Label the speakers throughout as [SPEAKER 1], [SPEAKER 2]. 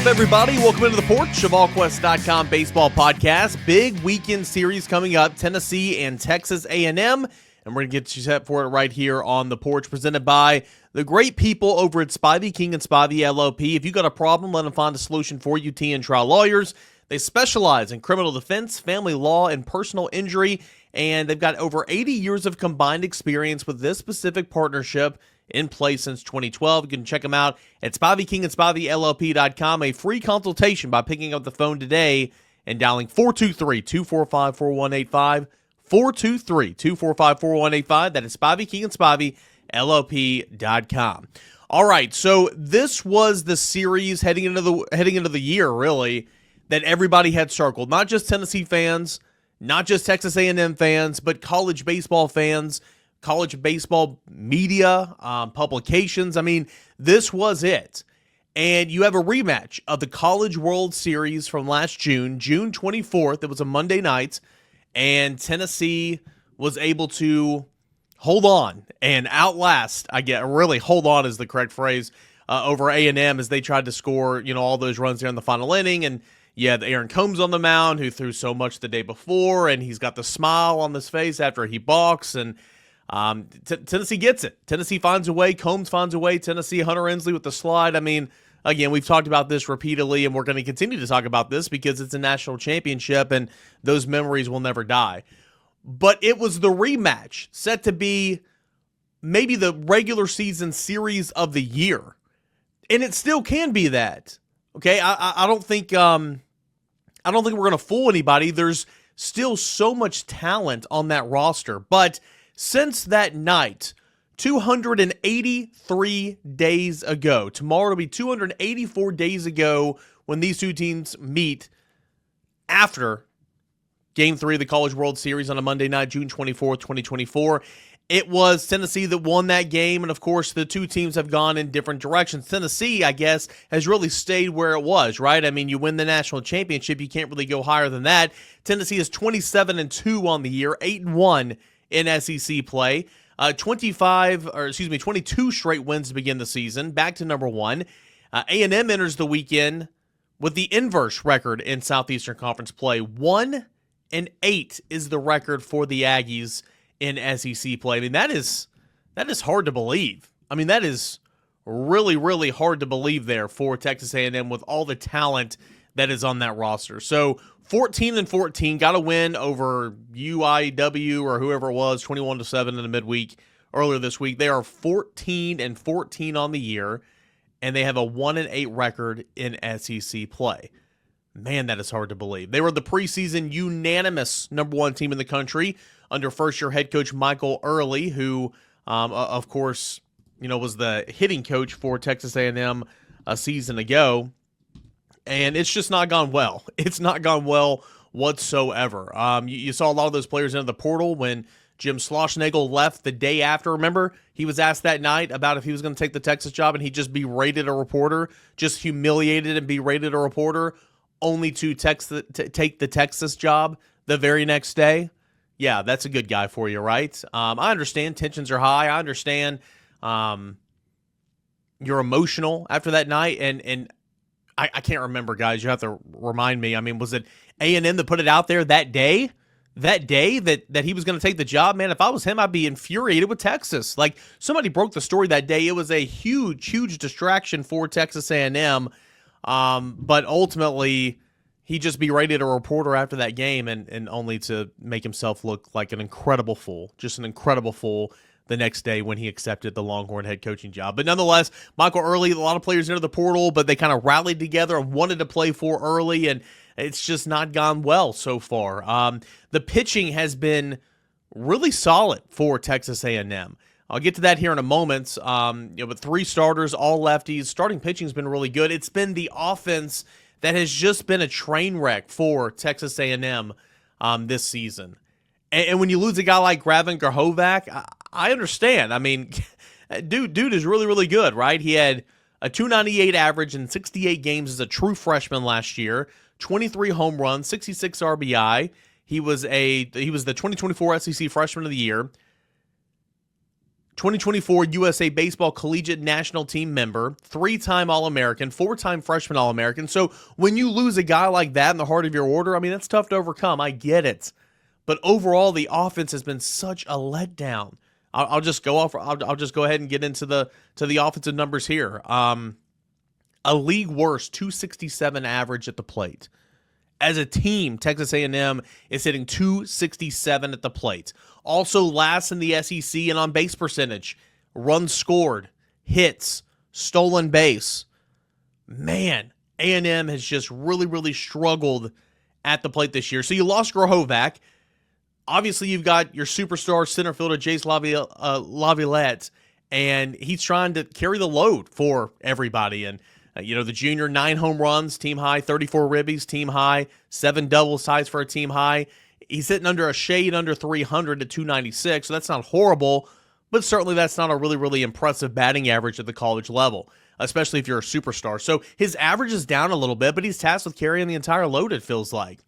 [SPEAKER 1] everybody? Welcome into the Porch, a Volquest.com baseball podcast. Big weekend series coming up, Tennessee and Texas A&M. And we're going to get you set for it right here on the Porch, presented by the great people over at Spivey, King and Spivey LLP. If you got a problem, let them find a solution for you. T and trial lawyers. They specialize in criminal defense, family law, and personal injury. And they've got over 80 years of combined experience with this specific partnership in place since 2012. You can check them out at SpiveyKingandSpiveyLLP.com. A free consultation by picking up the phone today and dialing 423-245-4185. 423-245-4185. That is SpiveyKingandSpiveyLLP.com. All right, so this was the series heading into the year, really, that everybody had circled. Not just Tennessee fans, not just Texas A&M fans, but college baseball fans, college baseball media, publications. I mean, this was it. And you have a rematch of the College World Series from last June 24th. It was a Monday night, and Tennessee was able to hold on and outlast, really hold on is the correct phrase, over A&M as they tried to score, all those runs there in the final inning. And you had Aaron Combs on the mound, who threw so much the day before, and he's got the smile on his face after he balks, and Tennessee gets it. Tennessee finds a way. Combs finds a way. Tennessee, Hunter Ensley with the slide. I mean, again, we've talked about this repeatedly, and we're going to continue to talk about this because it's a national championship, and those memories will never die. But it was the rematch set to be maybe the regular season series of the year, and it still can be that. Okay, I don't think we're going to fool anybody. There's still so much talent on that roster, but since that night, 283 days ago, tomorrow will be 284 days ago when these two teams meet after Game 3 of the College World Series on a Monday night, June 24th, 2024. It was Tennessee that won that game, and of course, the two teams have gone in different directions. Tennessee, I guess, has really stayed where it was, right? I mean, you win the national championship, you can't really go higher than that. Tennessee is 27-2 on the year, 8-1 in SEC play. 22 straight wins to begin the season, back to number one. A&M enters the weekend with the inverse record in Southeastern Conference play. 1-8 is the record for the Aggies in SEC play. I mean, that is hard to believe. I mean, that is really, really hard to believe there for Texas A&M with all the talent that is on that roster. So 14-14, got a win over UIW or whoever it was, 21-7 in the midweek earlier this week. They are 14-14 on the year, and they have a 1-8 record in SEC play. Man, that is hard to believe. They were the preseason unanimous number one team in the country under first-year head coach Michael Early, who, of course, was the hitting coach for Texas A&M a season ago. And it's just not gone well. It's not gone well whatsoever. You saw a lot of those players into the portal when Jim Schlossnagle left the day after. Remember, he was asked that night about if he was going to take the Texas job, and he just berated a reporter, just humiliated and berated a reporter, only to take the Texas job the very next day. Yeah, that's a good guy for you, right? I understand tensions are high. I understand you're emotional after that night, and I can't remember, guys. You have to remind me. I mean, was it A&M that put it out there that day? That day that he was going to take the job? Man, if I was him, I'd be infuriated with Texas. Like, somebody broke the story that day. It was a huge, huge distraction for Texas A&M. But ultimately, he just berated a reporter after that game and only to make himself look like an incredible fool. Just an incredible fool the next day when he accepted the Longhorn head coaching job. But nonetheless, Michael Early, a lot of players into the portal, but they kind of rallied together and wanted to play for Early, and it's just not gone well so far. The pitching has been really solid for Texas A&M. I'll get to that here in a moment. But three starters, all lefties. Starting pitching has been really good. It's been the offense that has just been a train wreck for Texas A&M this season. And when you lose a guy like Gravin Grahovac, I understand. I mean, dude is really, really good, right? He had a 298 average in 68 games as a true freshman last year, 23 home runs, 66 RBI. He was the 2024 SEC Freshman of the Year. 2024 USA Baseball Collegiate National Team member, 3-time All-American, 4-time freshman All-American. So when you lose a guy like that in the heart of your order, I mean, that's tough to overcome. I get it. But overall, the offense has been such a letdown. I'll just go off. I'll just go ahead and get into the offensive numbers here. A league worst 267 average at the plate. As a team, Texas A&M is hitting 267 at the plate. Also last in the SEC in on base percentage, runs scored, hits, stolen base. Man, A&M has just really struggled at the plate this year. So you lost Grohovac. Obviously, you've got your superstar center fielder, Jace Laviolette, and he's trying to carry the load for everybody. And the junior, 9 home runs, team high, 34 ribbies, team high, 7 doubles, ties for a team high. He's hitting under a shade under 300 at 296, so that's not horrible, but certainly that's not a really impressive batting average at the college level, especially if you're a superstar. So his average is down a little bit, but he's tasked with carrying the entire load, it feels like.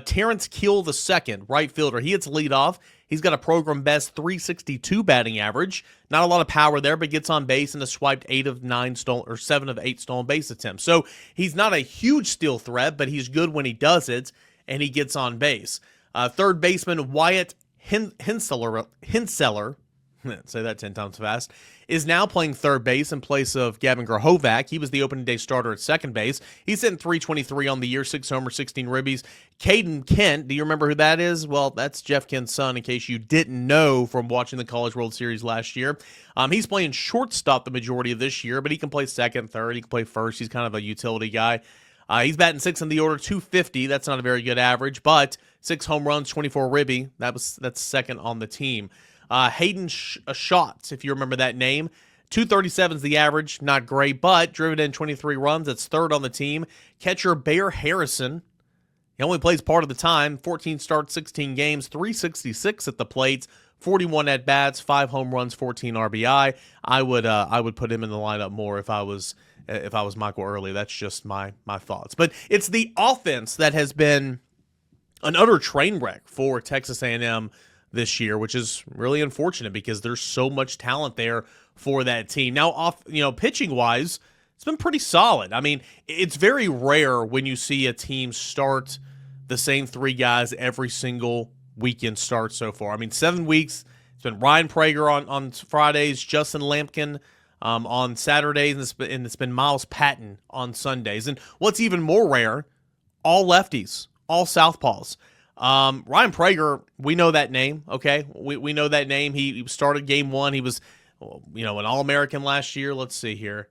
[SPEAKER 1] Terrence Keel II, right fielder, he hits leadoff. He's got a program best 362 batting average. Not a lot of power there, but gets on base and has swiped 7 of 8 stolen base attempts. So he's not a huge steal threat, but he's good when he does it, and he gets on base. Third baseman Wyatt Henseler, say that 10 times fast, is now playing third base in place of Gavin Grohovac. He was the opening day starter at second base. He's hitting 323 on the year, 6 homers, 16 ribbies. Caden Kent, do you remember who that is? Well, that's Jeff Kent's son, in case you didn't know from watching the College World Series last year. He's playing shortstop the majority of this year, but he can play second, third, he can play first. He's kind of a utility guy. He's batting 6th in the order, 250. That's not a very good average, but 6 home runs, 24 ribby. That's second on the team. Hayden Schatz, if you remember that name. 237 is the average, not great, but driven in 23 runs. That's third on the team. Catcher Bear Harrison, he only plays part of the time. 14 starts, 16 games, 366 at the plate, 41 at bats, 5 home runs, 14 RBI. I would put him in the lineup more if I was Michael Early. That's just my thoughts. But it's the offense that has been an utter train wreck for Texas A&M this year, which is really unfortunate because there's so much talent there for that team. Now, pitching wise, it's been pretty solid. I mean, it's very rare when you see a team start the same 3 guys every single weekend start so far. I mean, 7 weeks. It's been Ryan Prager on Fridays, Justin Lampkin on Saturdays, and it's been Miles Patton on Sundays. And what's even more rare, all lefties, all southpaws. Ryan Prager, we know that name, okay? We know that name. He started game 1. He was, an All-American last year. Let's see here.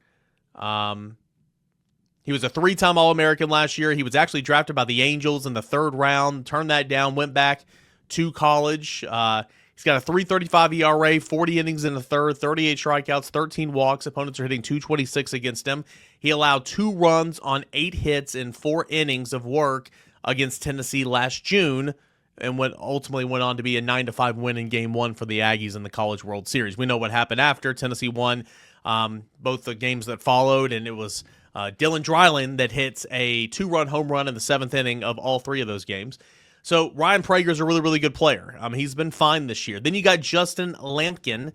[SPEAKER 1] He was a 3-time All-American last year. He was actually drafted by the Angels in the 3rd round, turned that down, went back to college. He's got a 3.35 ERA, 40 innings in the third, 38 strikeouts, 13 walks. Opponents are hitting 226 against him. He allowed 2 runs on 8 hits in 4 innings of work against Tennessee last June, and ultimately went on to be a 9-5 win in Game 1 for the Aggies in the College World Series. We know what happened after. Tennessee won both the games that followed, and it was Dylan Dryland that hits a 2-run home run in the 7th inning of all 3 of those games. So Ryan Prager is a really good player. He's been fine this year. Then you got Justin Lampkin,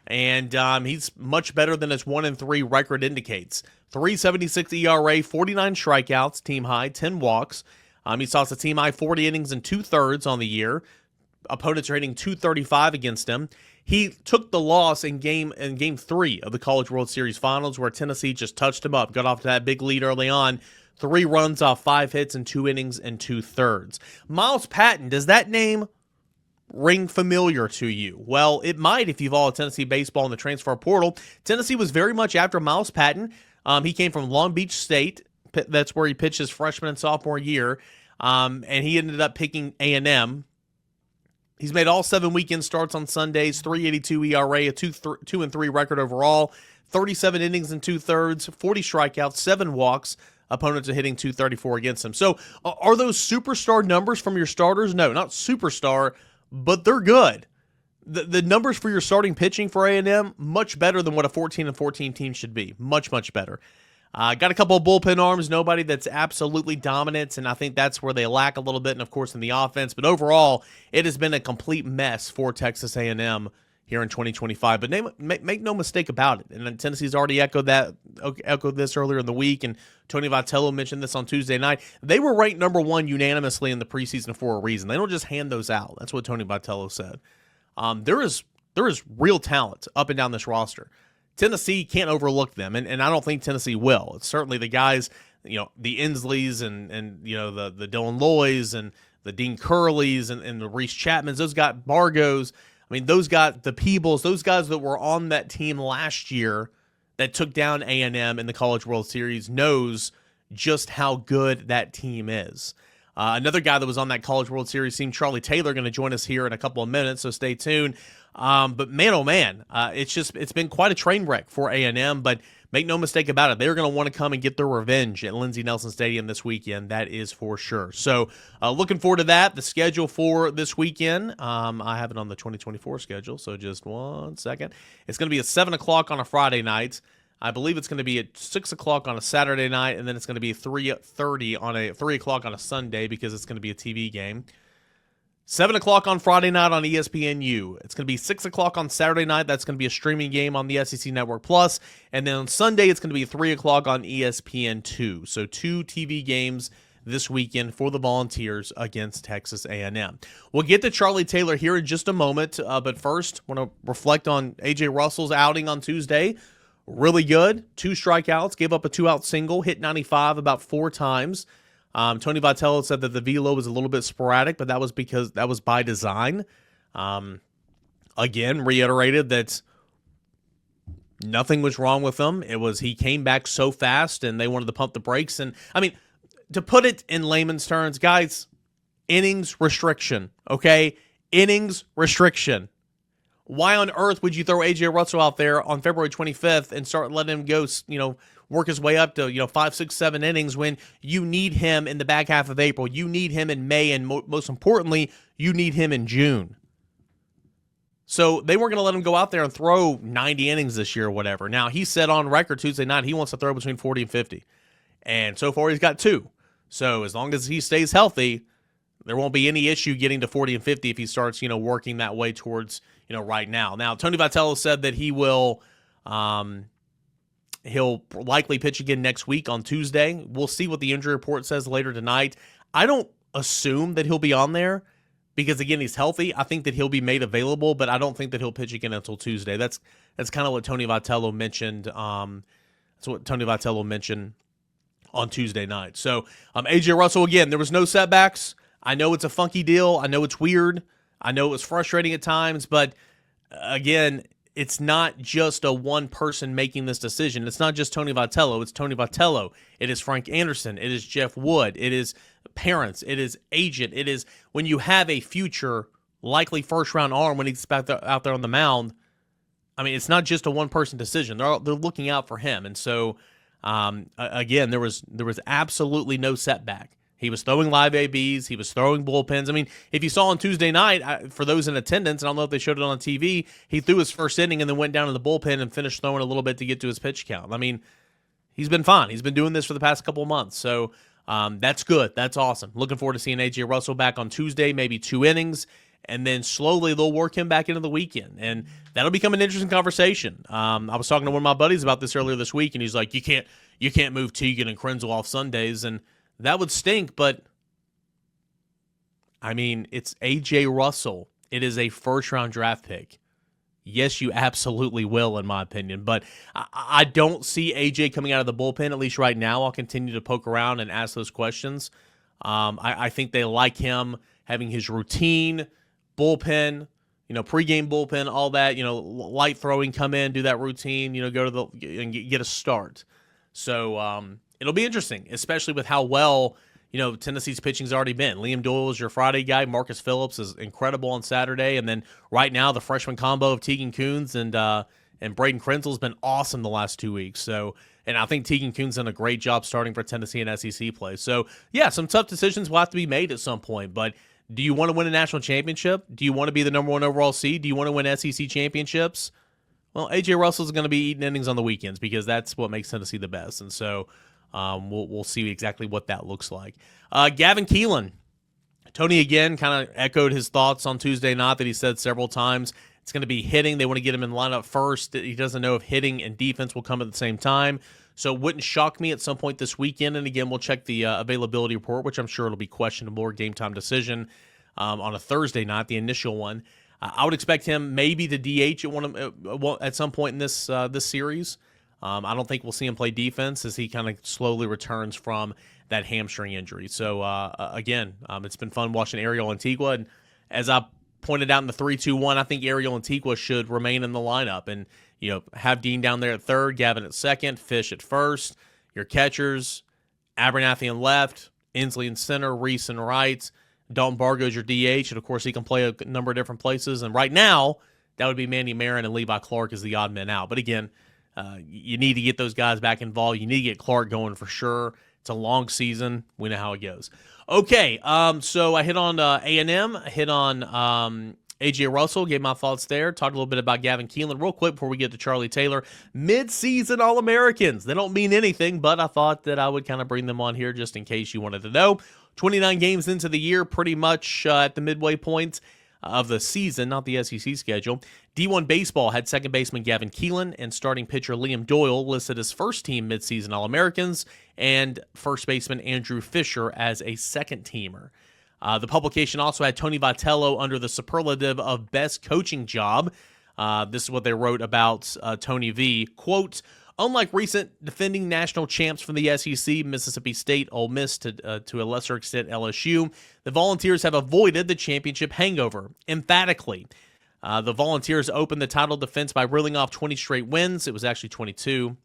[SPEAKER 1] and he's much better than his 1-3 record indicates. 3.76 ERA, 49 strikeouts, team high, 10 walks. He saw a team high 40 innings and 2/3 on the year. Opponents are hitting 235 against him. He took the loss in game 3 of the College World Series Finals, where Tennessee just touched him up, got off to that big lead early on. 3 runs off 5 hits in 2 innings and 2/3. Miles Patton, does that name ring familiar to you? Well, it might if you've followed Tennessee baseball in the transfer portal. Tennessee was very much after Miles Patton. He came from Long Beach State. That's where he pitched his freshman and sophomore year, and he ended up picking A&M. He's made all 7 weekend starts on Sundays, 3.82 ERA, a 2-3 record overall, 37 innings and 2/3, 40 strikeouts, 7 walks. Opponents are hitting 234 against him. So are those superstar numbers from your starters? No, not superstar, but they're good. The numbers for your starting pitching for A&M, much better than what a 14-14 team should be. Much better. Got a couple of bullpen arms, nobody that's absolutely dominant, and I think that's where they lack a little bit, and of course in the offense. But overall, it has been a complete mess for Texas A&M here in 2025. But make no mistake about it. And Tennessee's already echoed this earlier in the week, and Tony Vitello mentioned this on Tuesday night. They were ranked number 1 unanimously in the preseason for a reason. They don't just hand those out. That's what Tony Vitello said. There is real talent up and down this roster. Tennessee can't overlook them, and I don't think Tennessee will. It's certainly the guys, the Insleys and the Dylan Loys and the Dean Curleys and the Reese Chapmans, those got Bargos. I mean, those got the Peebles, those guys that were on that team last year that took down A&M in the College World Series knows just how good that team is. Another guy that was on that College World Series team, Charlie Taylor, going to join us here in a couple of minutes, so stay tuned. But man, oh man, it's been quite a train wreck for A&M, but make no mistake about it, they're going to want to come and get their revenge at Lindsey Nelson Stadium this weekend. That is for sure. So looking forward to that. The schedule for this weekend, I have it on the 2024 schedule, so just 1 second. It's going to be at 7 o'clock on a Friday night. I believe it's going to be at 6 o'clock on a Saturday night, and then it's going to be 3 o'clock on a Sunday because it's going to be a TV game. 7 o'clock on Friday night on ESPNU. It's going to be 6 o'clock on Saturday night. That's going to be a streaming game on the SEC Network Plus. And then on Sunday, it's going to be 3 o'clock on ESPN2. So 2 TV games this weekend for the Volunteers against Texas A&M. We'll get to Charlie Taylor here in just a moment. But first, I want to reflect on A.J. Russell's outing on Tuesday. Really good. 2 strikeouts. Gave up a 2-out single. Hit 95 about 4 times. Tony Vitello said that the velo was a little bit sporadic, but that was by design. Again, reiterated that nothing was wrong with him. It was he came back so fast, and they wanted to pump the brakes. And I mean, to put it in layman's terms, guys, innings restriction. Okay, innings restriction. Why on earth would you throw A.J. Russell out there on February 25th and start letting him go, work his way up to, 5, 6, 7 innings when you need him in the back half of April? You need him in May, and most importantly, you need him in June. So they weren't going to let him go out there and throw 90 innings this year or whatever. Now, he said on record Tuesday night he wants to throw between 40 and 50. And so far he's got 2. So as long as he stays healthy, there won't be any issue getting to 40 and 50 if he starts, working that way towards, right now. Now, Tony Vitello said that he will he'll likely pitch again next week on Tuesday. We'll see what the injury report says later tonight. I don't assume that he'll be on there because, again, he's healthy. I think that he'll be made available, but I don't think that he'll pitch again until Tuesday. That's kind of what Tony Vitello mentioned. That's what Tony Vitello mentioned on Tuesday night. So, A.J. Russell, again, there was no setbacks. I know it's a funky deal. I know it's weird. I know it was frustrating at times, but again, it's not just a one person making this decision. It's not just Tony Vitello. It's Tony Vitello. It is Frank Anderson. It is Jeff Wood. It is parents. It is agent. It is when you have a future likely first-round arm when he's out there on the mound. I mean, it's not just a one-person decision. They're looking out for him, and so again, there was absolutely no setback. He was throwing live ABs. He was throwing bullpens. I mean, if you saw on Tuesday night, for those in attendance, and I don't know if they showed it on TV, he threw his first inning and then went down to the bullpen and finished throwing a little bit to get to his pitch count. I mean, he's been fine. He's been doing this for the past couple of months. So that's good. That's awesome. Looking forward to seeing A.J. Russell back on Tuesday, maybe 2 innings, and then slowly they'll work him back into the weekend. And that'll become an interesting conversation. I was talking to one of my buddies about this earlier this week, and he's like, you can't move Teagan and Krenzel off Sundays, and that would stink, but I mean, it's A.J. Russell. It is a first-round draft pick. Yes, you absolutely will, in my opinion, but I don't see A.J. coming out of the bullpen, at least right now. I'll continue to poke around and ask those questions. I think they like him having his routine, bullpen, pregame bullpen, all that, light throwing, come in, do that routine, go to and get a start. So, it'll be interesting, especially with how well, Tennessee's pitching's already been. Liam Doyle is your Friday guy. Marcus Phillips is incredible on Saturday. And then right now, the freshman combo of Teagan Kuhns and Braden Krenzel has been awesome the last 2 weeks. So, and I think Teagan Kuhns done a great job starting for Tennessee in SEC play. So, yeah, some tough decisions will have to be made at some point. But do you want to win a national championship? Do you want to be the number 1 overall seed? Do you want to win SEC championships? Well, A.J. Russell's going to be eating innings on the weekends because that's what makes Tennessee the best. And so we'll see exactly what that looks like. Gavin Keelan. Tony, again, kind of echoed his thoughts on Tuesday night that he said several times. It's going to be hitting. They want to get him in lineup first. He doesn't know if hitting and defense will come at the same time. So it wouldn't shock me at some point this weekend. And again, we'll check the availability report, which I'm sure it'll be questionable or game time decision on a Thursday night, the initial one. I would expect him maybe to DH at some point in this series. I don't think we'll see him play defense as he kind of slowly returns from that hamstring injury. So, again, it's been fun watching Ariel Antigua. And as I pointed out in the 3-2-1, I think Ariel Antigua should remain in the lineup. And, have Dean down there at third, Gavin at second, Fish at first, your catchers, Abernathy in left, Inslee in center, Reese in right, Dalton Bargo's your DH. And, of course, he can play a number of different places. And right now, that would be Mandy Marin and Levi Clark as the odd men out. But, again, you need to get those guys back involved. You need to get Clark going for sure. It's a long season. We know how it goes. Okay, so I hit on A&M, hit on A.J. Russell, gave my thoughts there, talked a little bit about Gavin Keelan. Real quick before we get to Charlie Taylor, Midseason All-Americans. They don't mean anything, but I thought that I would kind of bring them on here just in case you wanted to know. 29 games into the year, pretty much at the midway point of the season, not the SEC schedule. D1 Baseball had second baseman Gavin Keelan and starting pitcher Liam Doyle listed as first-team midseason All-Americans and first baseman Andrew Fisher as a second-teamer. The publication also had Tony Vitello under the superlative of best coaching job. This is what they wrote about Tony V. Quote, unlike recent defending national champs from the SEC, Mississippi State, Ole Miss, to a lesser extent LSU, the Volunteers have avoided the championship hangover emphatically. The Volunteers opened the title defense by reeling off 20 straight wins. It was actually 22.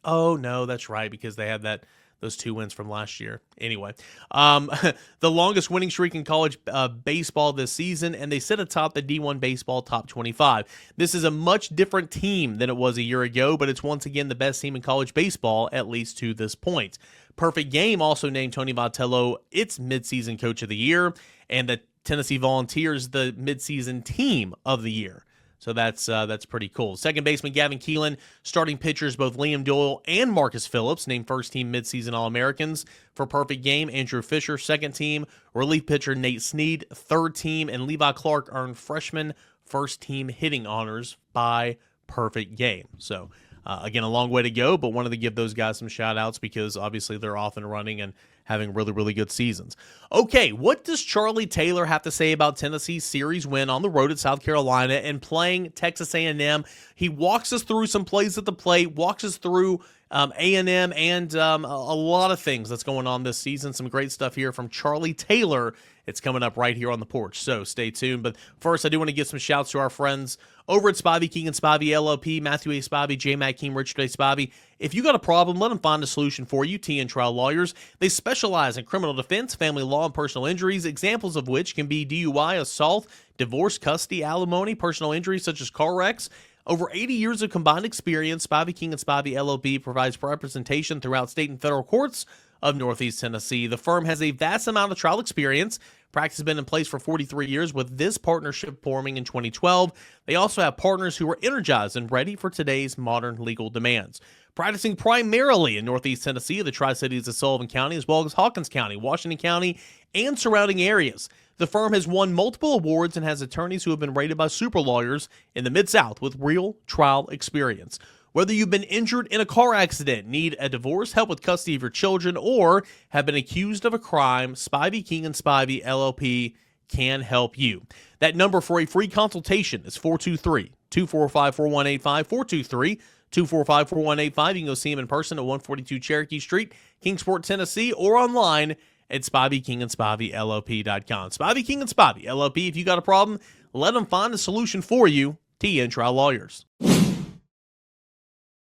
[SPEAKER 1] Oh, no, that's right, because they had those 2 wins from last year. Anyway, the longest winning streak in college baseball this season, and they sit atop the D1 Baseball Top 25. This is a much different team than it was a year ago, but it's once again the best team in college baseball, at least to this point. Perfect Game also named Tony Vitello its midseason coach of the year, and the Tennessee Volunteers the midseason team of the year. So that's pretty cool. Second baseman Gavin Keelan, starting pitchers both Liam Doyle and Marcus Phillips named first-team midseason All-Americans. For Perfect Game, Andrew Fisher, second team. Relief pitcher Nate Snead, third team. And Levi Clark earned freshman first-team hitting honors by Perfect Game. So, again, a long way to go, but wanted to give those guys some shout-outs because obviously they're off and running and having really, really good seasons. Okay, what does Charlie Taylor have to say about Tennessee's series win on the road at South Carolina and playing Texas A&M? He walks us through some plays at the plate, walks us through A&M and a lot of things that's going on this season. Some great stuff here from Charlie Taylor. It's coming up right here on the porch, so stay tuned. But first, I do want to give some shouts to our friends over at Spivey, King and Spivey LLP, Matthew A. Spivey, J. Matt King, Richard A. Spivey. If you got a problem, let them find a solution for you. T&N Trial Lawyers. They specialize in criminal defense, family law, and personal injuries, examples of which can be DUI, assault, divorce, custody, alimony, personal injuries such as car wrecks. Over 80 years of combined experience, Spivey, King and Spivey LLP provides representation throughout state and federal courts of Northeast Tennessee. The firm has a vast amount of trial experience. Practice has been in place for 43 years, with this partnership forming in 2012. They also have partners who are energized and ready for today's modern legal demands. Practicing primarily in Northeast Tennessee, the Tri-Cities of Sullivan County, as well as Hawkins County, Washington County, and surrounding areas. The firm has won multiple awards and has attorneys who have been rated by super lawyers in the Mid-South with real trial experience. Whether you've been injured in a car accident, need a divorce, help with custody of your children, or have been accused of a crime, Spivey, King and Spivey LLP can help you. That number for a free consultation is 423-245-4185, 423-245-4185. You can go see him in person at 142 Cherokee Street, Kingsport, Tennessee, or online at SpiveyKingandSpiveyLLP.com. Spivey, King and Spivey LLP. If you got a problem, let them find a solution for you. T&N Trial Lawyers.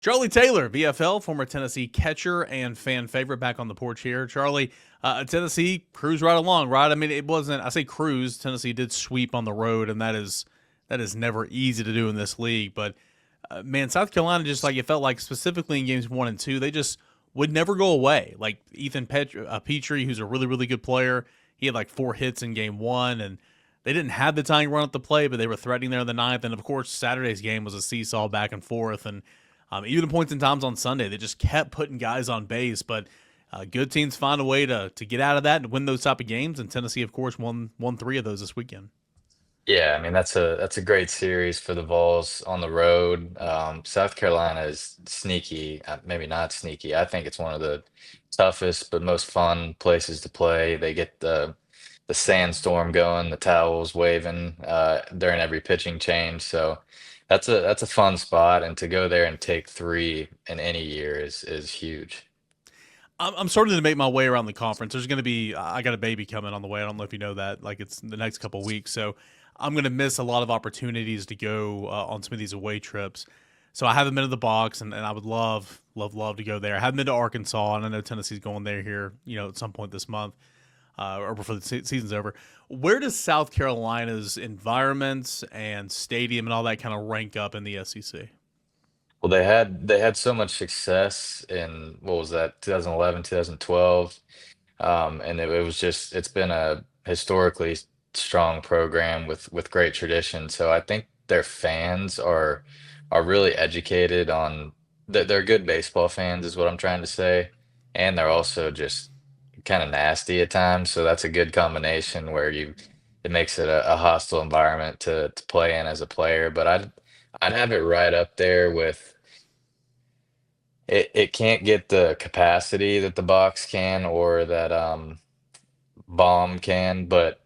[SPEAKER 1] Charlie Taylor, VFL, former Tennessee catcher and fan favorite, back on the porch here. Charlie, Tennessee cruised right along, right? I mean, it wasn't, I say cruise, Tennessee did sweep on the road, and that is never easy to do in this league. But, man, South Carolina, just like it felt like specifically in games 1 and 2, they just would never go away. Like Ethan Petrie, who's a really, really good player, he had like 4 hits in game 1, and they didn't have the tying run at the play, but they were threatening there in the 9th. And, of course, Saturday's game was a seesaw back and forth, and even the points and times on Sunday, they just kept putting guys on base. But good teams find a way to get out of that and win those type of games. And Tennessee, of course, won 3 of those this weekend.
[SPEAKER 2] Yeah, I mean that's a great series for the Vols on the road. South Carolina is sneaky, maybe not sneaky. I think it's one of the toughest but most fun places to play. They get the sandstorm going, the towels waving during every pitching change. So that's a fun spot, and to go there and take three in any year is huge.
[SPEAKER 1] I'm starting to make my way around the conference. There's going to be, I got a baby coming on the way. I don't know if you know that. Like it's the next couple of weeks, so I'm going to miss a lot of opportunities to go on some of these away trips. So I haven't been to the box, and I would love to go there. I haven't been to Arkansas, and I know Tennessee's going there here, at some point this month, or before the season's over. Where does South Carolina's environments and stadium and all that kind of rank up in the SEC?
[SPEAKER 2] Well, they had so much success in what was that, 2011, 2012. And it was just it's been a historically strong program with great tradition. So I think their fans are really educated on they're good baseball fans is what I'm trying to say. And they're also just kind of nasty at times. So that's a good combination where you it makes it a hostile environment to play in as a player. But I'd have it right up there with it can't get the capacity that the box can or that bomb can, but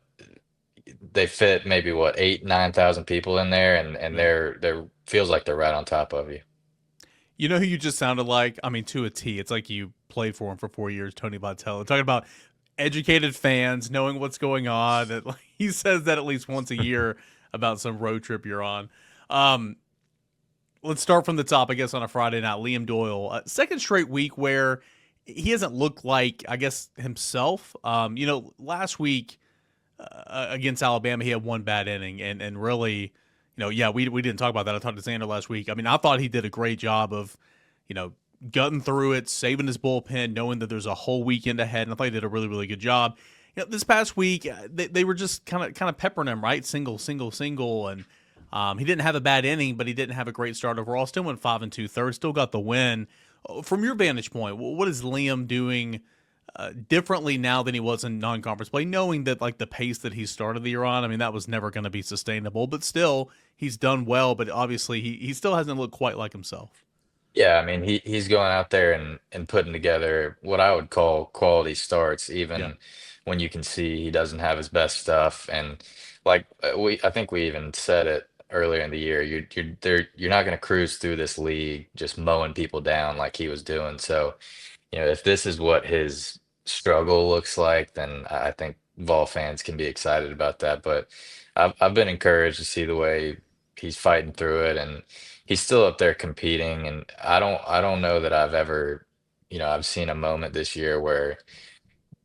[SPEAKER 2] they fit maybe what 8, 9,000 people in there, and
[SPEAKER 1] Yeah.
[SPEAKER 2] they're feels like they're right on top of you.
[SPEAKER 1] You know who you just sounded like? I mean, to a T. It's like you played for him for 4 years, Tony Vitello. Talking about educated fans, knowing what's going on. That like, he says that at least once a year about some road trip you're on. Um, let's start from the top, I guess, on a Friday night. Liam Doyle, second straight week where he hasn't looked like, I guess, himself. Last week against Alabama, he had one bad inning, and really, yeah, we didn't talk about that. I talked to Xander last week. I mean, I thought he did a great job of, you know, gutting through it, saving his bullpen, knowing that there's a whole weekend ahead, and I thought he did a really really good job. This past week, they were just kind of peppering him, right, single, single, single, and he didn't have a bad inning, but he didn't have a great start overall. Still went 5 2/3, still got the win. From your vantage point, what is Liam doing differently now than he was in non-conference play, knowing that like the pace that he started the year on, I mean, that was never going to be sustainable. But still, he's done well. But obviously, he still hasn't looked quite like himself.
[SPEAKER 2] Yeah, I mean he's going out there and putting together what I would call quality starts,
[SPEAKER 1] Yeah,
[SPEAKER 2] even when you can see he doesn't have his best stuff. And like I think we even said it earlier in the year, you're not going to cruise through this league just mowing people down like he was doing. So if this is what his struggle looks like, then I think Vol fans can be excited about that. But I've been encouraged to see the way he's fighting through it, and he's still up there competing. And I don't know that I've ever, I've seen a moment this year where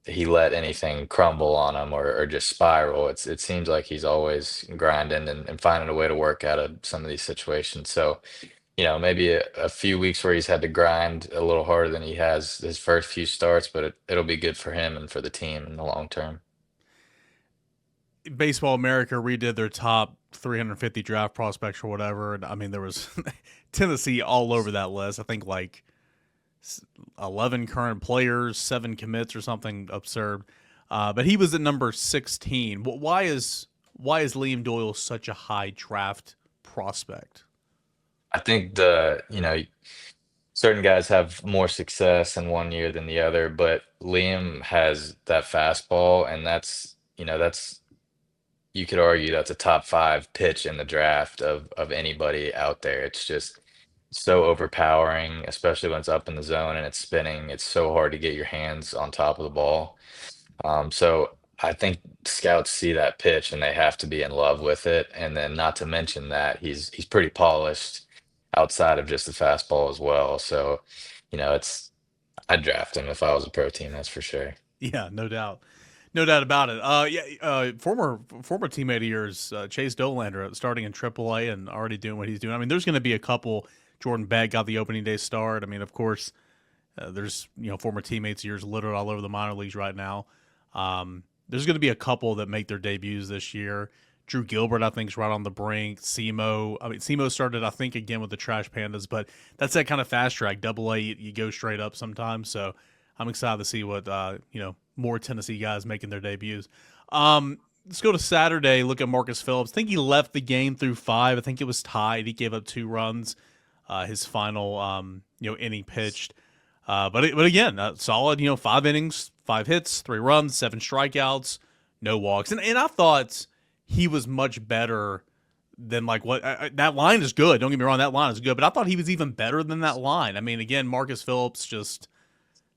[SPEAKER 2] he let anything crumble on him or just spiral. It seems like he's always grinding and finding a way to work out of some of these situations. So maybe a few weeks where he's had to grind a little harder than he has his first few starts, but it'll be good for him and for the team in the long term.
[SPEAKER 1] Baseball America redid their top 350 draft prospects or whatever, and I mean there was Tennessee all over that list. I think like 11 current players, 7 commits, or something absurd. But he was at number 16. Why is Liam Doyle such a high draft prospect?
[SPEAKER 2] I think certain guys have more success in one year than the other, but Liam has that fastball, and that's you could argue that's a top five pitch in the draft of anybody out there. It's just so overpowering, especially when it's up in the zone and it's spinning. It's so hard to get your hands on top of the ball. So I think scouts see that pitch and they have to be in love with it. And then not to mention that he's pretty polished outside of just the fastball as well. So, it's I'd draft him if I was a pro team, that's for sure.
[SPEAKER 1] Yeah, no doubt. No doubt about it. Former teammate of yours, Chase Dolander, starting in AAA and already doing what he's doing. I mean, there's going to be a couple. Jordan Beck got the opening day start. I mean, of course, there's former teammates of yours littered all over the minor leagues right now. There's going to be a couple that make their debuts this year. Drew Gilbert, I think, is right on the brink. Semo, I mean, Semo started, I think, again with the Trash Pandas, but that's that kind of fast track. Double A, you go straight up sometimes. So I'm excited to see what more Tennessee guys making their debuts.
[SPEAKER 3] let's go to Saturday. Look at Marcus Phillips. I think he left the game through 5. I think it was tied. He gave up 2 runs. His final inning pitched. But again, solid. 5 innings, 5 hits, 3 runs, 7 strikeouts, no walks. And I thought he was much better than like what that line is good. Don't get me wrong, that line is good. But I thought he was even better than that line. I mean, again, Marcus Phillips just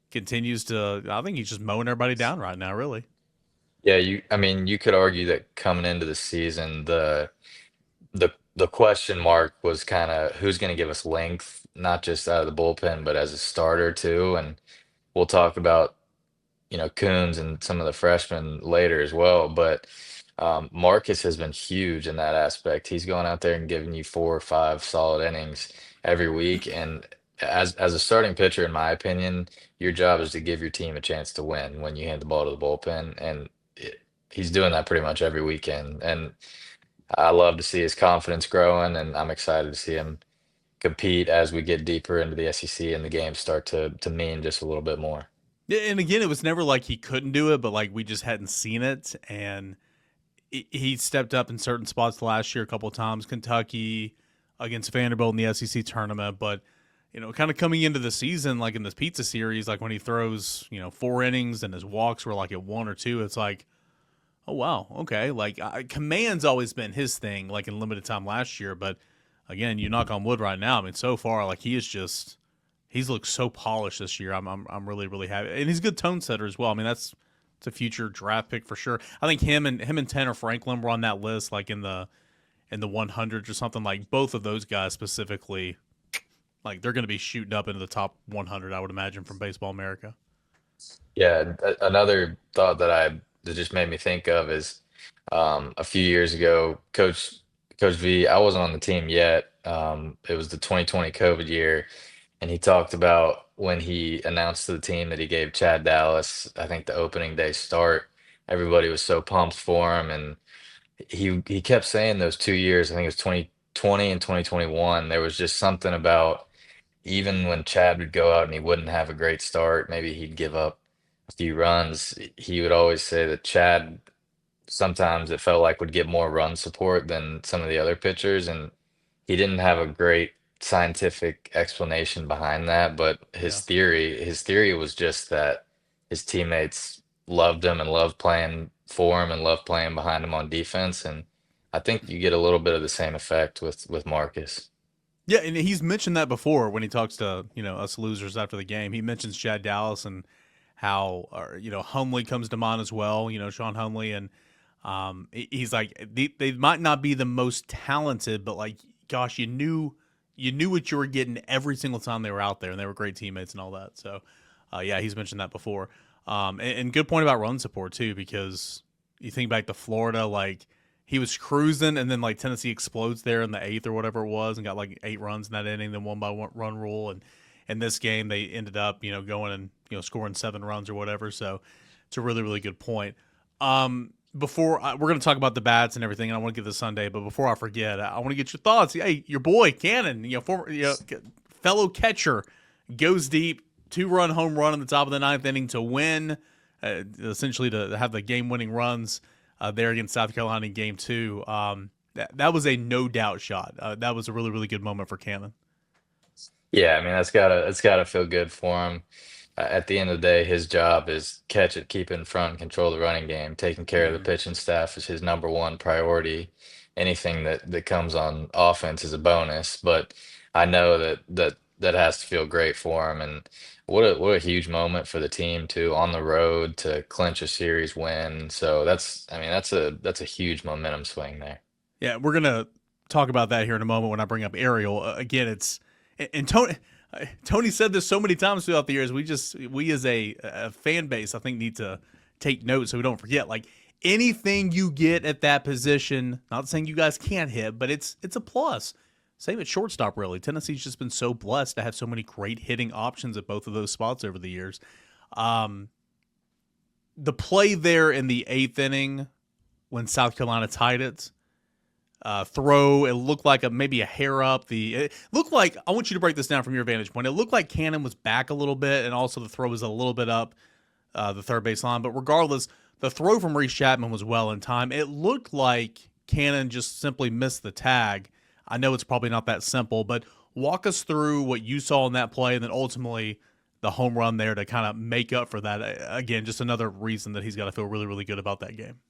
[SPEAKER 3] continues to. I think he's just mowing everybody down right now. Really.
[SPEAKER 2] Yeah, I mean, you could argue that coming into the season, the question mark was kind of who's going to give us length, not just out of the bullpen, but as a starter too. And we'll talk about Coons and some of the freshmen later as well. But Marcus has been huge in that aspect. He's going out there and giving you 4 or 5 solid innings every week. And as a starting pitcher, in my opinion, your job is to give your team a chance to win when you hand the ball to the bullpen. And he's doing that pretty much every weekend. And I love to see his confidence growing, and I'm excited to see him compete as we get deeper into the SEC and the games start to mean just a little bit more.
[SPEAKER 3] Yeah, and again, it was never like he couldn't do it, but like we just hadn't seen it. And he stepped up in certain spots last year a couple of times, Kentucky against Vanderbilt in the SEC tournament. But kind of coming into the season, like in this pizza series, like when he throws 4 innings and his walks were like at 1 or 2, it's like, oh wow, okay. Like command's always been his thing, like in limited time last year. But again, you knock on wood right now. I mean, so far, like he's looked so polished this year. I'm really really happy, and he's a good tone setter as well. I mean, it's a future draft pick for sure. I think him and Tanner Franklin were on that list, like in the 100s or something. Like both of those guys specifically, like they're going to be shooting up into the top 100, I would imagine, from Baseball America.
[SPEAKER 2] Yeah, another thought that just made me think of is a few years ago, Coach V. I wasn't on the team yet. It was the 2020 COVID year, and he talked about when he announced to the team that he gave Chad Dallas, I think, the opening day start. Everybody was so pumped for him, and he kept saying those 2 years. I think it was 2020 and 2021. There was just something about even when Chad would go out and he wouldn't have a great start, maybe he'd give up a few runs. He would always say that Chad sometimes it felt like would get more run support than some of the other pitchers, and he didn't have a great scientific explanation behind that. But
[SPEAKER 3] Yeah.
[SPEAKER 2] his theory was just that his teammates loved him and loved playing for him and loved playing behind him on defense. And I think you get a little bit of the same effect with Marcus.
[SPEAKER 3] Yeah, and he's mentioned that before when he talks to us losers after the game. He mentions Chad Dallas and how Humley comes to mind as well. Sean Humley, and he's like they might not be the most talented, but like gosh, you knew what you were getting every single time they were out there, and they were great teammates and all that. So yeah, he's mentioned that before. And good point about run support too, because you think back to Florida, like he was cruising, and then like Tennessee explodes there in the 8th or whatever it was, and got like 8 runs in that inning, then 1 by 1 run rule, and in this game they ended up going and scoring 7 runs or whatever. So it's a really really good point. We're going to talk about the bats and everything, and I want to get to Sunday, but before I forget, I want to get your thoughts. Hey, your boy Cannon, former fellow catcher, goes deep, 2-run home run in the top of the 9th inning to win, essentially to have the game-winning runs there against South Carolina in Game 2. That was a no-doubt shot. That was a really, really good moment for Cannon.
[SPEAKER 2] Yeah, I mean that's gotta feel good for him. At the end of the day, his job is catch it, keep it in front, and control the running game. Taking care of the
[SPEAKER 3] Mm-hmm.
[SPEAKER 2] pitching staff is his number one priority. Anything that comes on offense is a bonus, but I know that has to feel great for him. And what a huge moment for the team too, on the road to clinch a series win. So I mean that's a huge momentum swing there.
[SPEAKER 3] Yeah, we're going to talk about that here in a moment when I bring up Ariel. Again, and Tony said this so many times throughout the years. We as a fan base, I think, need to take notes so we don't forget. Like anything you get at that position, not saying you guys can't hit, but it's a plus. Same at shortstop, really. Tennessee's just been so blessed to have so many great hitting options at both of those spots over the years. The play there in the 8th inning when South Carolina tied it, throw. It looked like maybe a hair up. It looked like, I want you to break this down from your vantage point. It looked like Cannon was back a little bit, and also the throw was a little bit up the third base line. But regardless, the throw from Reese Chapman was well in time. It looked like Cannon just simply missed the tag. I know it's probably not that simple, but walk us through what you saw in that play and then ultimately the home run there to kind of make up for that. Again, just another reason that he's got to feel really, really good about that game.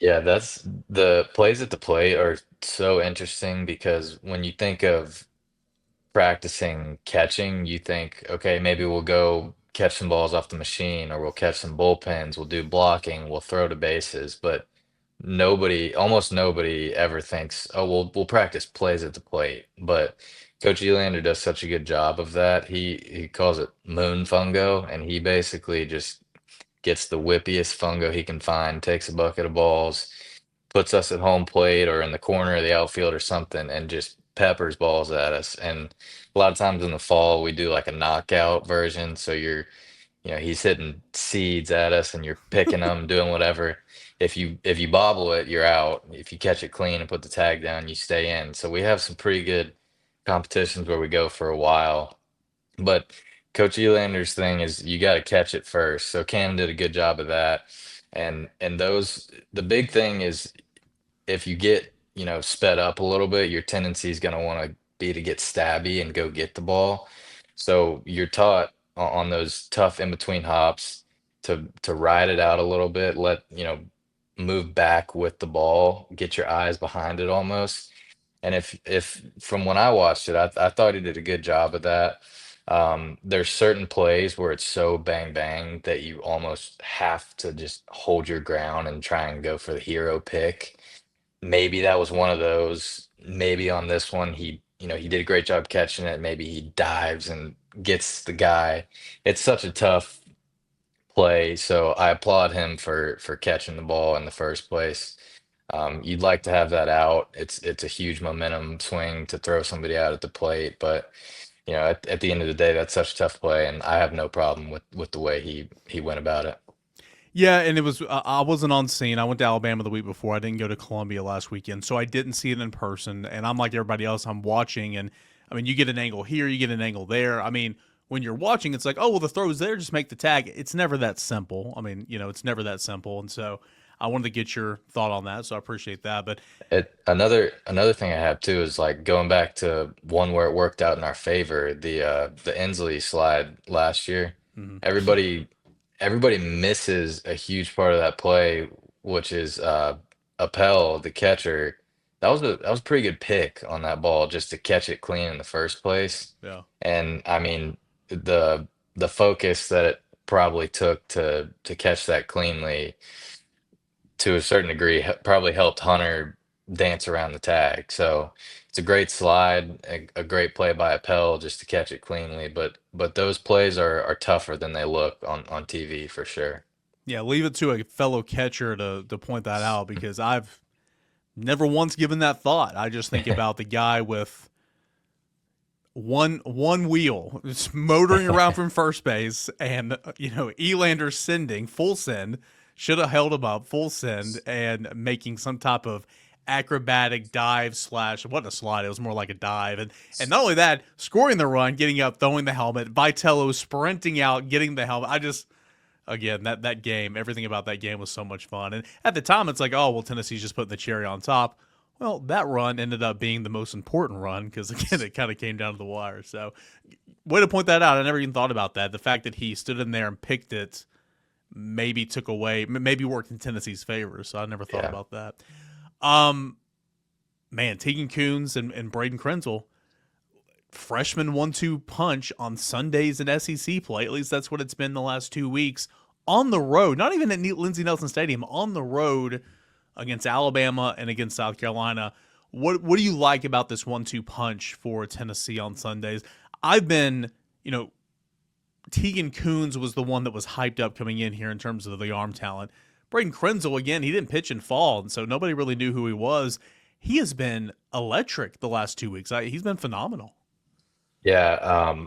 [SPEAKER 2] Yeah, that's the plays at the plate are so interesting because when you think of practicing catching, you think, okay, maybe we'll go catch some balls off the machine or we'll catch some bullpens, we'll do blocking, we'll throw to bases, but almost nobody ever thinks, oh, we'll practice plays at the plate. But Coach Elander does such a good job of that. He calls it moon fungo, and he basically just gets the whippiest fungo he can find, takes a bucket of balls, puts us at home plate or in the corner of the outfield or something, and just peppers balls at us. And a lot of times in the fall, we do like a knockout version. So he's hitting seeds at us, and you're picking them, doing whatever. If you bobble it, you're out. If you catch it clean and put the tag down, you stay in. So we have some pretty good competitions where we go for a while. But Coach Elander's thing is you got to catch it first. So Cam did a good job of that. And the big thing is if you get, sped up a little bit, your tendency is going to want to be to get stabby and go get the ball. So you're taught on those tough in between hops to ride it out a little bit, move back with the ball, get your eyes behind it almost. And if from when I watched it, I thought he did a good job of that. There's certain plays where it's so bang bang that you almost have to just hold your ground and try and go for the hero pick. Maybe that was one of those. Maybe on this one, he did a great job catching it. Maybe he dives and gets the guy. It's such a tough play, so I applaud him for catching the ball in the first place. You'd like to have that out. It's a huge momentum swing to throw somebody out at the plate, but at the end of the day, that's such a tough play, and I have no problem with the way he went about it.
[SPEAKER 3] Yeah, and it was I wasn't on scene. I went to Alabama the week before. I didn't go to Columbia last weekend, so I didn't see it in person. And I'm like everybody else. I'm watching, and I mean, you get an angle here, you get an angle there. I mean, when you're watching, it's like, oh well, the throw's there, just make the tag. It's never that simple. I mean, it's never that simple. And so I wanted to get your thought on that. So I appreciate that. But
[SPEAKER 2] Another thing I have too is like going back to one where it worked out in our favor, the Inslee slide last year.
[SPEAKER 3] mhm.
[SPEAKER 2] Everybody everybody misses a huge part of that play, which is Appel, the catcher. That was a pretty good pick on that ball just to catch it clean in the first place.
[SPEAKER 3] Yeah.
[SPEAKER 2] And I mean the focus that it probably took to catch that cleanly to a certain degree probably helped Hunter dance around the tag. So it's a great slide, a great play by Appel just to catch it cleanly. But those plays are tougher than they look on TV for sure.
[SPEAKER 3] Yeah, leave it to a fellow catcher to point that out because I've never once given that thought. I just think about the guy with one wheel just motoring around from first base and Elander sending full send, should have held him up full send and making some type of acrobatic dive slash what a slide, it was more like a dive, and not only that, scoring the run, getting up, throwing the helmet, Vitello sprinting out, getting the helmet. I just, again, that game, everything about that game was so much fun. And at the time it's like, oh well, Tennessee's just putting the cherry on top. Well, that run ended up being the most important run because, again, it kind of came down to the wire. So, way to point that out. I never even thought about that. The fact that he stood in there and picked it maybe took away, maybe worked in Tennessee's favor. So, I never thought
[SPEAKER 2] Yeah.
[SPEAKER 3] about that. Man, Tegan Coons and Braden Krenzel, freshman 1-2 punch on Sundays in SEC play. At least that's what it's been the last 2 weeks. On the road, not even at Lindsey Nelson Stadium, on the road against Alabama and against South Carolina. What do you like about this 1-2 punch for Tennessee on Sundays? I've been, Tegan Coons was the one that was hyped up coming in here in terms of the arm talent. Braden Krenzel, again, he didn't pitch in fall, and so nobody really knew who he was. He has been electric the last 2 weeks. He's been phenomenal.
[SPEAKER 2] Yeah.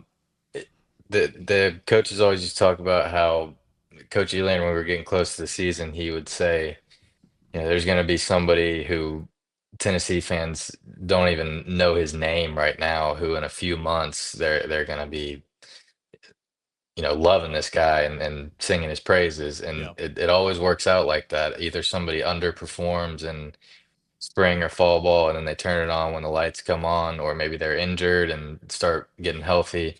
[SPEAKER 2] The coaches always used to talk about how Coach Elaine, when we were getting close to the season, he would say, there's going to be somebody who Tennessee fans don't even know his name right now, who in a few months they're going to be loving this guy and singing his praises. And
[SPEAKER 3] Yeah.
[SPEAKER 2] it always works out like that. Either somebody underperforms in spring or fall ball, and then they turn it on when the lights come on, or maybe they're injured and start getting healthy.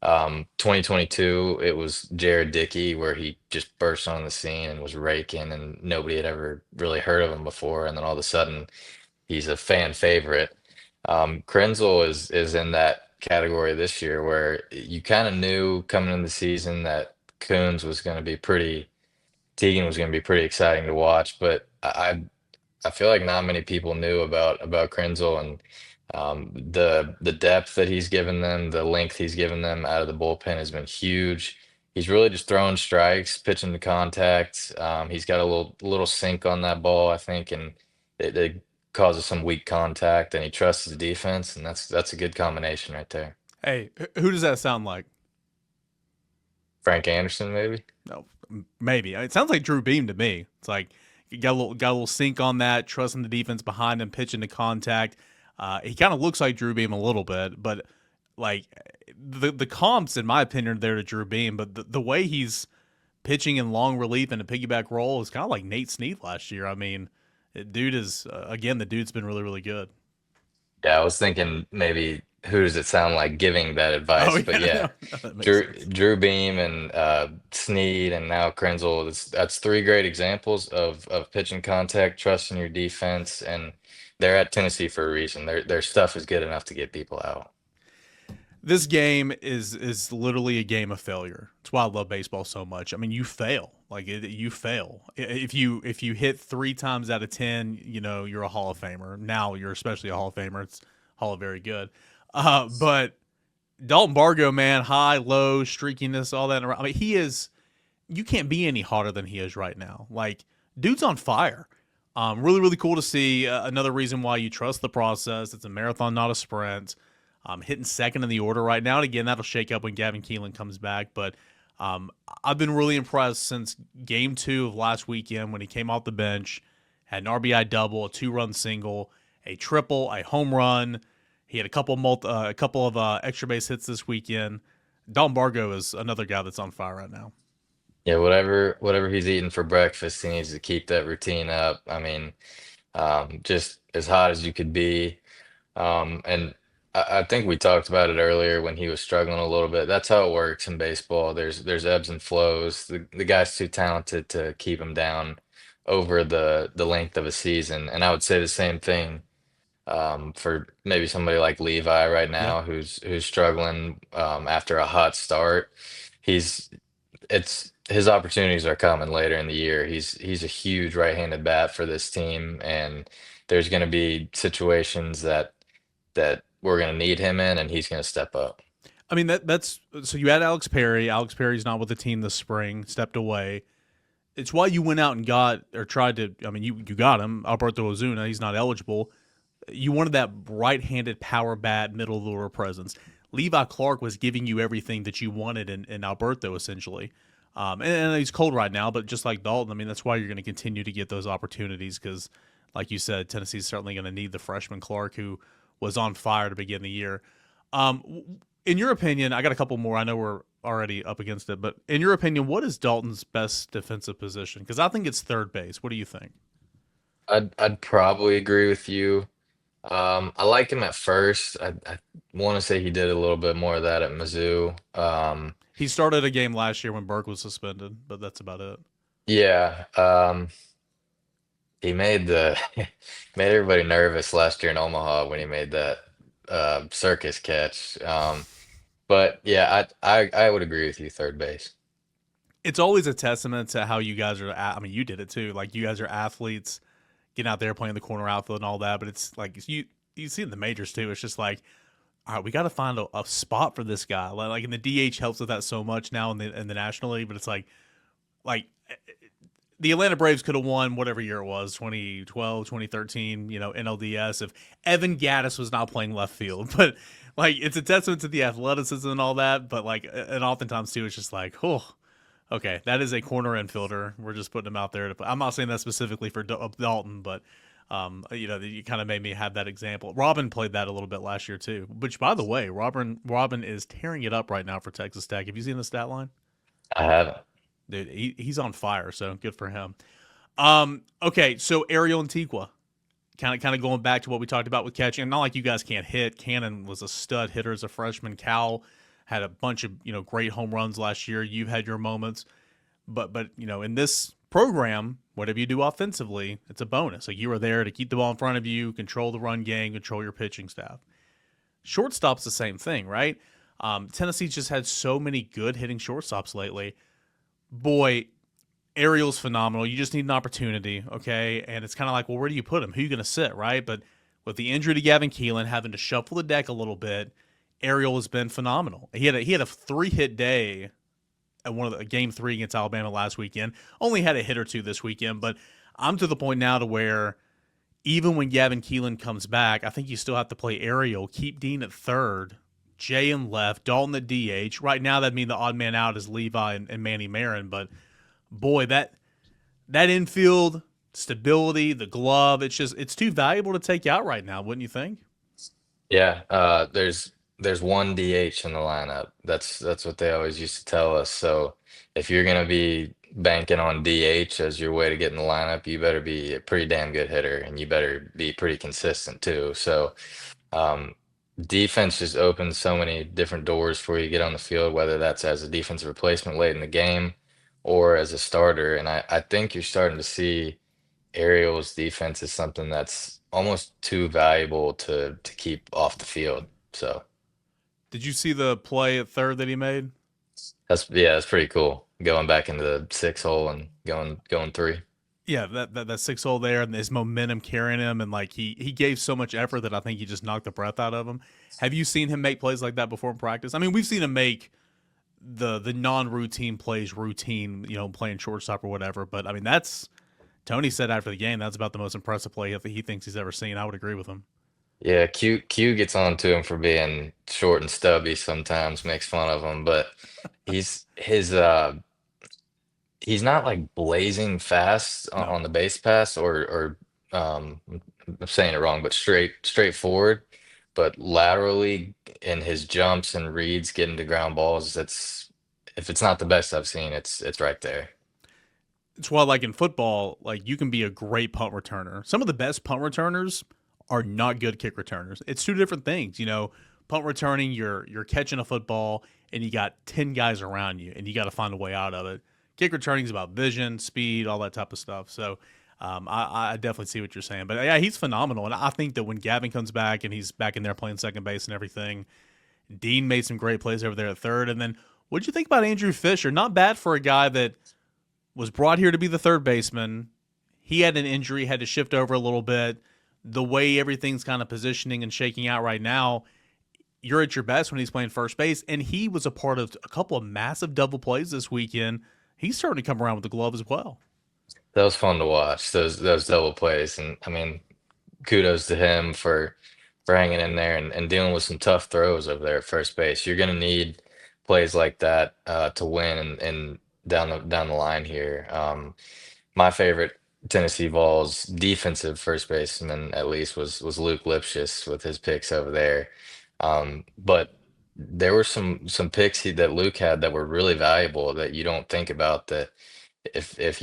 [SPEAKER 2] 2022, it was Jared Dickey, where he just burst on the scene and was raking, and nobody had ever really heard of him before. And then all of a sudden, he's a fan favorite. Krenzel is in that category this year, where you kind of knew coming into the season that Coons was going to be pretty, Teagan was going to be pretty exciting to watch, but I feel like not many people knew about Krenzel, and the depth that he's given them, the length he's given them out of the bullpen has been huge. He's really just throwing strikes, pitching to contact. He's got a little sink on that ball, I think, and it causes some weak contact, and he trusts his defense, and that's a good combination right there.
[SPEAKER 3] Hey, who does that sound like?
[SPEAKER 2] Frank Anderson, maybe?
[SPEAKER 3] No, maybe. It sounds like Drew Beam to me. It's like you got a little sink on that, trusting the defense behind him, pitching to contact. He kind of looks like Drew Beam a little bit, but like the comps, in my opinion, are there to Drew Beam. But the way he's pitching in long relief and a piggyback roll is kind of like Nate Snead last year. I mean, dude is again, the dude's been really, really good.
[SPEAKER 2] Yeah, I was thinking maybe who does it sound like giving that
[SPEAKER 3] Oh
[SPEAKER 2] advice? But
[SPEAKER 3] yeah,
[SPEAKER 2] yeah,
[SPEAKER 3] that makes
[SPEAKER 2] Drew
[SPEAKER 3] sense.
[SPEAKER 2] Drew Beam and Snead and now Krenzel. That's three great examples of pitching contact, trusting your defense, and they're at Tennessee for a reason. Their stuff is good enough to get people out.
[SPEAKER 3] This game is literally a game of failure. That's why I love baseball so much. I mean, you fail. You fail. If you hit 3 times out of 10, you're a Hall of Famer. Now you're especially a Hall of Famer. It's Hall of Very Good. But Dalton Bargo, man, high, low, streakiness, all that. I mean, he is. You can't be any hotter than he is right now. Like, dude's on fire. Really, really cool to see. Another reason why you trust the process. It's a marathon, not a sprint. Hitting second in the order right now. And again, that'll shake up when Gavin Keelan comes back. But I've been really impressed since game 2 of last weekend when he came off the bench, had an RBI double, a 2-run single, a triple, a home run. He had a couple of extra base hits this weekend. Dalton Bargo is another guy that's on fire right now.
[SPEAKER 2] Yeah, whatever he's eating for breakfast, he needs to keep that routine up. I mean, just as hot as you could be. And I think we talked about it earlier when he was struggling a little bit. That's how it works in baseball. There's ebbs and flows. The guy's too talented to keep him down over the length of a season. And I would say the same thing for maybe somebody like Levi right
[SPEAKER 3] Yeah.
[SPEAKER 2] now, who's struggling after a hot start. He's it's his opportunities are coming later in the year. He's a huge right-handed bat for this team, and there's going to be situations that we're going to need him in, and he's going to step up.
[SPEAKER 3] I mean, that's so you had Alex Perry. Alex Perry's not with the team this spring, stepped away. It's why you went out and got or tried to. I mean, you got him, Alberto Ozuna. He's not eligible. You wanted that right-handed power bat, middle of the order presence. Levi Clark was giving you everything that you wanted in Alberto, essentially. And he's cold right now, but just like Dalton, I mean, that's why you're going to continue to get those opportunities because, like you said, Tennessee's certainly going to need the freshman Clark who was on fire to begin the year. In your opinion, I got a couple more. I know we're already up against it, but in your opinion, what is Dalton's best defensive position? Because I think it's third base. What do you think?
[SPEAKER 2] I'd probably agree with you. I like him at first. I want to say he did a little bit more of that at Mizzou.
[SPEAKER 3] He started a game last year when Burke was suspended, but that's about it.
[SPEAKER 2] Yeah, he made the made everybody nervous last year in Omaha when he made that circus catch. But yeah, I would agree with you, third base.
[SPEAKER 3] It's always a testament to how you guys are. I mean, you did it too. Like you guys are athletes, getting out there playing the corner outfield and all that. But it's like you see in the majors too. It's just like, all right, we got to find a spot for this guy. Like, and the DH helps with that so much now in the National League. But it's like the Atlanta Braves could have won whatever year it was, 2012, 2013, NLDS, if Evan Gaddis was not playing left field. But, like, it's a testament to the athleticism and all that. But, like, and oftentimes, too, it's just like, oh, okay, that is a corner infielder. We're just putting him out there. I'm not saying that specifically for Dalton, but You kind of made me have that example. Robin played that a little bit last year too. Which, by the way, Robin is tearing it up right now for Texas Tech. Have you seen the stat line?
[SPEAKER 2] I haven't.
[SPEAKER 3] Dude, he's on fire. So good for him. Okay, so Ariel Antigua, kind of going back to what we talked about with catching. And not like you guys can't hit. Cannon was a stud hitter as a freshman. Cal had a bunch of great home runs last year. You've had your moments, but in this program, whatever you do offensively, it's a bonus. Like, you were there to keep the ball in front of you, control the run game, control your pitching staff. Shortstop's the same thing, right? Tennessee's just had so many good hitting shortstops lately. Boy, Ariel's phenomenal. You just need an opportunity, okay? And it's kind of like, well, where do you put him? Who are you going to sit, right? But with the injury to Gavin Keelan, having to shuffle the deck a little bit, Ariel has been phenomenal. He had a 3-hit day at game 3 against Alabama last weekend. Only had a hit or two this weekend, but I'm to the point now to where even when Gavin Keelan comes back, I think you still have to play Ariel, keep Dean at third, Jay in left, Dalton at DH. Right now, that'd mean the odd man out is Levi and Manny Marin, but boy, that infield stability, the glove, it's too valuable to take out right now, wouldn't you think?
[SPEAKER 2] Yeah, there's one DH in the lineup. That's what they always used to tell us. So if you're gonna be banking on DH as your way to get in the lineup, you better be a pretty damn good hitter, and you better be pretty consistent too. So um, defense just opens so many different doors for you to get on the field, whether that's as a defensive replacement late in the game or as a starter. And I think you're starting to see Ariel's defense is something that's almost too valuable to keep off the field. So
[SPEAKER 3] Did you see the play at third that he made?
[SPEAKER 2] that's pretty cool. Going back into the 6 hole and going three.
[SPEAKER 3] Yeah, that 6 hole there and his momentum carrying him, and like he gave so much effort that I think he just knocked the breath out of him. Have you seen him make plays like that before in practice? I mean, we've seen him make the non-routine plays routine, playing shortstop or whatever. But I mean, Tony said after the game that's about the most impressive play he thinks he's ever seen. I would agree with him.
[SPEAKER 2] Yeah, Q gets on to him for being short and stubby sometimes, makes fun of him, but he's his he's not like blazing fast
[SPEAKER 3] No.
[SPEAKER 2] on the base pass I'm saying it wrong, but straightforward, but laterally in his jumps and reads getting to ground balls, that's if it's not the best I've seen, it's right there.
[SPEAKER 3] It's why, like in football, like you can be a great punt returner. Some of the best punt returners are not good kick returners. It's two different things. Punt returning, you're catching a football and you got 10 guys around you and you got to find a way out of it. Kick returning is about vision, speed, all that type of stuff. So I definitely see what you're saying. But yeah, he's phenomenal. And I think that when Gavin comes back and he's back in there playing second base and everything, Dean made some great plays over there at third. And then what'd you think about Andrew Fisher? Not bad for a guy that was brought here to be the third baseman. He had an injury, had to shift over a little bit. The way everything's kind of positioning and shaking out right now, you're at your best when he's playing first base. And he was a part of a couple of massive double plays this weekend. He's starting to come around with the glove as well.
[SPEAKER 2] That was fun to watch, those double plays. And I mean, kudos to him for hanging in there and dealing with some tough throws over there at first base. You're gonna need plays like that to win and down the line here. My favorite Tennessee Vols defensive first baseman at least was Luke Lipschitz with his picks over there. But there were some picks that Luke had that were really valuable that you don't think about, that if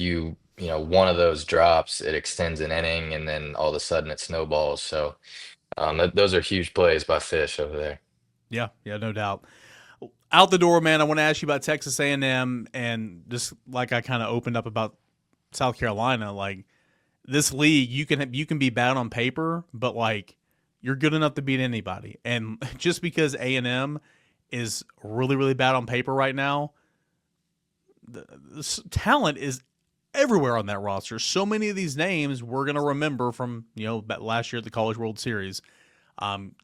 [SPEAKER 2] one of those drops, it extends an inning and then all of a sudden it snowballs. So those are huge plays by Fish over there.
[SPEAKER 3] Yeah, no doubt. Out the door, man, I want to ask you about Texas A&M, and just like I kind of opened up about South Carolina, like this league, you can be bad on paper, but like you're good enough to beat anybody. And just because A&M is really, really bad on paper right now, the talent is everywhere on that roster. So many of these names we're going to remember from, last year at the College World Series.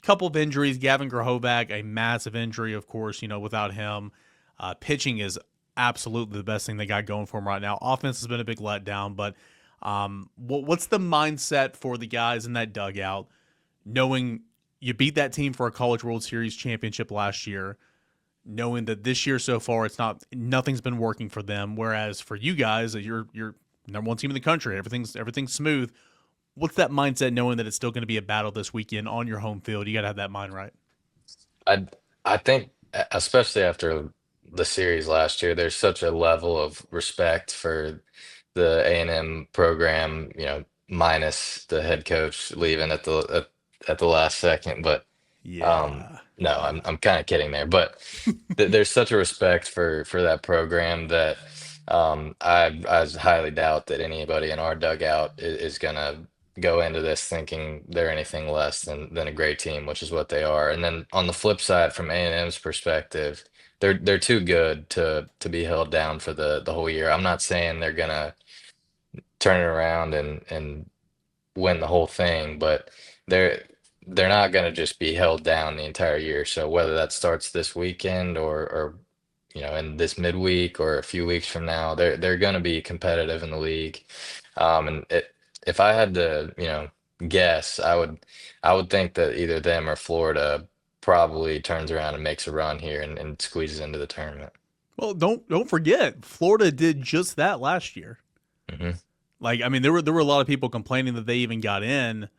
[SPEAKER 3] Couple of injuries, Gavin Grahovac, a massive injury, of course, without him. Pitching is absolutely the best thing they got going for him right now. Offense has been a big letdown, but what's the mindset for the guys in that dugout, knowing you beat that team for a College World Series championship last year, knowing that this year so far nothing's been working for them, whereas for you guys, you're number one team in the country, everything's smooth. what's that mindset knowing that it's still going to be a battle this weekend on your home field? You got to have that mind right.
[SPEAKER 2] I I think, especially after the series last year, there's such a level of respect for the A&M program, minus the head coach leaving at the last second. But no,
[SPEAKER 3] Yeah.
[SPEAKER 2] I'm kind of kidding there. But there's such a respect for that program that I highly doubt that anybody in our dugout is gonna go into this thinking they're anything less than a great team, which is what they are. And then on the flip side, from A&M's perspective, they're too good to be held down for the whole year. I'm not saying they're gonna turn it around and win the whole thing, but they're they're not going to just be held down the entire year. So whether that starts this weekend or in this midweek or a few weeks from now, they're going to be competitive in the league. If I had to, guess, I would think that either them or Florida probably turns around and makes a run here and squeezes into the tournament.
[SPEAKER 3] Well, don't forget, Florida did just that last year.
[SPEAKER 2] Hmm.
[SPEAKER 3] Like, I mean, there were a lot of people complaining that they even got in,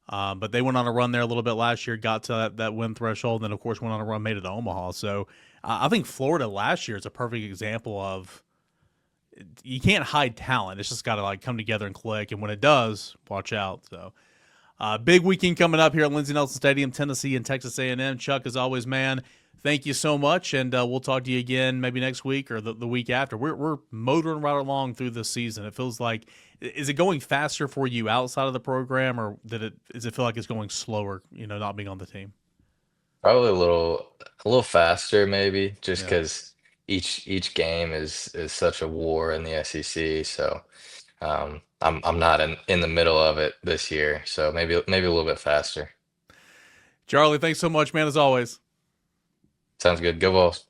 [SPEAKER 3] but they went on a run there a little bit last year, got to that win threshold, and then of course went on a run, made it to Omaha. So I think Florida last year is a perfect example of you can't hide talent. It's just got to come together and click, and when it does, watch out. So big weekend coming up here at Lindsey Nelson Stadium, Tennessee and Texas A&M. Chuck, as always, man, thank you so much, and we'll talk to you again maybe next week or the week after. We're motoring right along through this season. It feels like, is it going faster for you outside of the program, or does it feel like it's going slower, not being on the team?
[SPEAKER 2] Probably a little faster, maybe, just
[SPEAKER 3] Yeah.
[SPEAKER 2] because each game is such a war in the SEC. So I'm not in the middle of it this year, so maybe a little bit faster.
[SPEAKER 3] Charlie, thanks so much, man, as always.
[SPEAKER 2] Sounds good. Go Vols.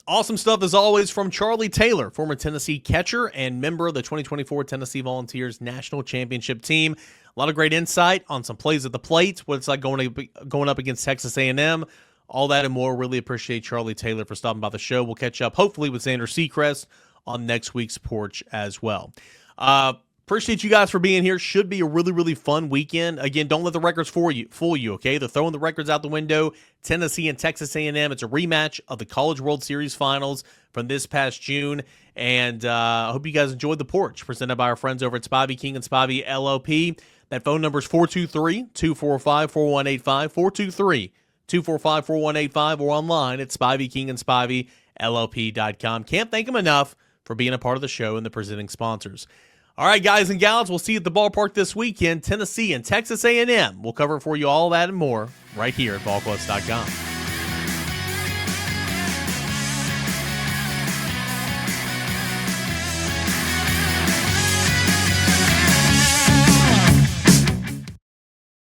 [SPEAKER 1] Awesome stuff as always from Charlie Taylor, former Tennessee catcher and member of the 2024 Tennessee Volunteers National Championship team. A lot of great insight on some plays at the plate, what it's like going up against Texas A&M, all that and more. Really appreciate Charlie Taylor for stopping by the show. We'll catch up hopefully with Xander Seacrest on next week's Porch as well. Appreciate you guys for being here. Should be a really, really fun weekend. Again, don't let the records fool you, okay? They're throwing the records out the window. Tennessee and Texas A&M. It's a rematch of the College World Series finals from this past June. And I hope you guys enjoyed the Porch, presented by our friends over at Spivey King and Spivey LLP. That phone number is 423-245-4185, 423-245-4185, or online at SpiveyKingandSpiveyLLP.com. Can't thank them enough for being a part of the show and the presenting sponsors. All right, guys and gals, we'll see you at the ballpark this weekend. Tennessee and Texas A&M. We'll cover for you all that and more right here at Volquest.com.